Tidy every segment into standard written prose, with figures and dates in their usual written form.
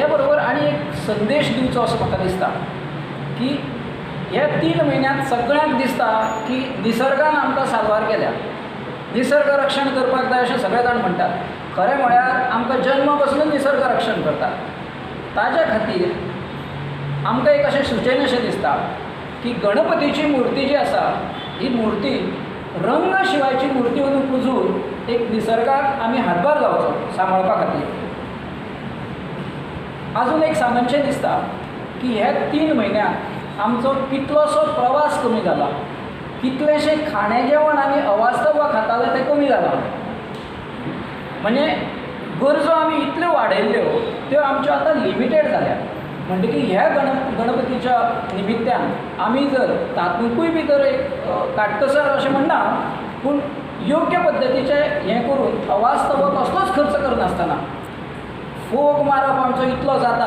हे बरोबर आनी एक संदेश दिवचो असो म्हाका दिसता की ह्या 3 म्हयन्यांत सगळ्यांक दिसता की निसर्गान आमकां साल्वार केल्या, निसर्ग रक्षण करपाक जाय अशें सगळे जाण म्हणटात. खरें म्हळ्यार आमकां जल्मा पासूनच निसर्ग रक्षण करता. ताज्या खातीर आमकां एक अशें सुचयन अशें दिसता की गणपतीची मुर्ती जी आसा ही मुर्ती रंग शिवायची मुर्ती म्हणून पुजून एक निसर्गाक आमी हातभार लावचो सांबाळपा खातीर. अजून एक सांगनशें दिसता की ह्या 3 म्हयन्यांत आमचो कितलोसो प्रवास कमी जाला, कितलेशे खाणें जेवण आमी अवास्तव खाताले ते कमी जाला. म्हणजे गरजो आमी इतल्यो वाडयल्ल्यो त्यो आमच्यो आतां लिमिटेड जाल्या. म्हणटकीर ह्या गणपतीच्या निमित्यान आमी जर तातूंतूय बी तर एक काटकसर अशें म्हणना पूण योग्य पद्दतीचें हें करून अवास्तव कसलोच खर्च करनासतना फोग मारप आमचो इतलो जाता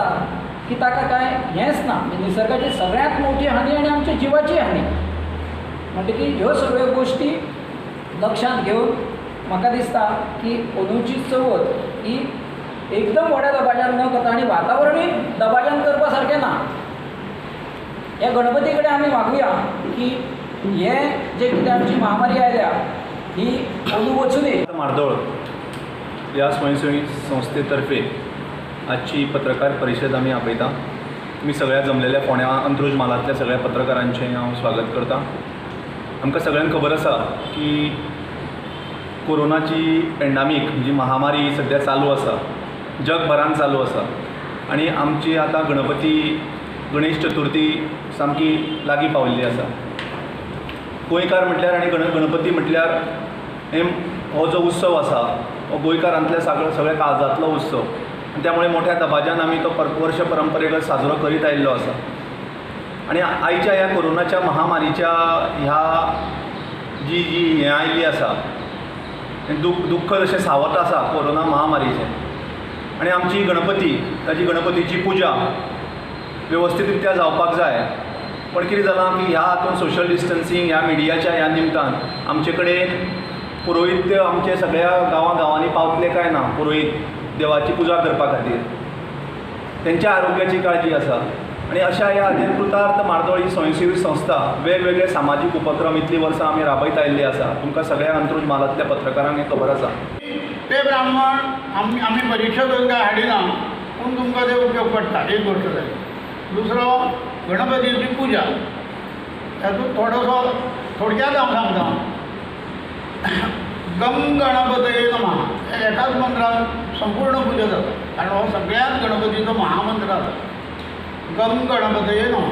की ताका कांय हेंच ना. निसर्गाची सगळ्यांत मोठी हानी आनी आमच्या जिवाची हानी. म्हणटकीर ह्यो सगळ्यो गोश्टी लक्षांत घेवन म्हाका दिसता की अंदूची चवथ ही एकदम व्हड्या दबाज्यान न करता आनी वातावरणूय दबाज्यान करपा सारकें ना. ह्या गणपती कडेन आमी मागुया की हें जे कितें आमची महामारी आयल्या ही अंदू वचूं दी. मार्दोळ ह्या स्वयंसेवी संस्थेतर्फे आजची पत्रकार परिशद आमी आपयता. तुमी सगळ्या जमलेल्या फोंड्या अंत्रुज म्हालांतल्या सगळ्या पत्रकारांचें हांव स्वागत करता. आमकां सगळ्यांक खबर आसा की कोरोनाची पॅन्डेमीक म्हणजे महामारी सद्या चालू आसा, जगभरान चालू आसा आनी आमची आतां गणेश चतुर्थी सामकी लागीं पाविल्ली आसा. गोंयकार म्हटल्यार आनी गणपती म्हटल्यार हो जो उत्सव आसा हो गोंयकारांतल्या सगळ्या काळजांतलो उत्सव. त्यामुळे मोठ्या दबाज्यान आमी तो वर्ष परंपरेगत साजरो करीत आयिल्लो आसा. आनी आयच्या ह्या कोरोनाच्या महामारीच्या ह्या जी हें आयिल्ली आसा दुख्ख अशें सावत आसा कोरोना महामारीचें. आनी आमची ताची गणपतीची पुजा वेवस्थीत रित्या जावपाक जाय. पण कितें जालां की ह्या हातूंत सोशल डिस्टन्सींग ह्या मिडियाच्या ह्या निमतान आमचे कडेन पुरोहीत आमचे सगळ्या गांवांनी पावतले काय ना. पुरोहीत देवाची पुजा करपा खातीर तेंच्या आरोग्याची काळजी आसा. आनी अशा ह्या खातीर कृतार्थ मार्दोळ ही स्वयंसेवी संस्था वेगवेगळे सामाजीक उपक्रम इतलीं वर्सां आमी राबयत आयिल्लीं आसा. तुमकां सगळ्या अंत्रुज म्हालांतल्या पत्रकारांक हें खबर आसा. ते ब्राह्मण आमी परिक्षा करून काय हाडिना पूण तुमकां ते उपयोग पडटा. एक गोश्ट जाली. दुसरो गणपतीची पुजा तातूंत थोडक्यात हांव सांगता. गम गणपतये नमः एकाच मंत्रान संपूर्ण पुजा जाता कारण हो सगळ्यात गणपतीचो महामंत्र आसा. गम गणपतये नमः.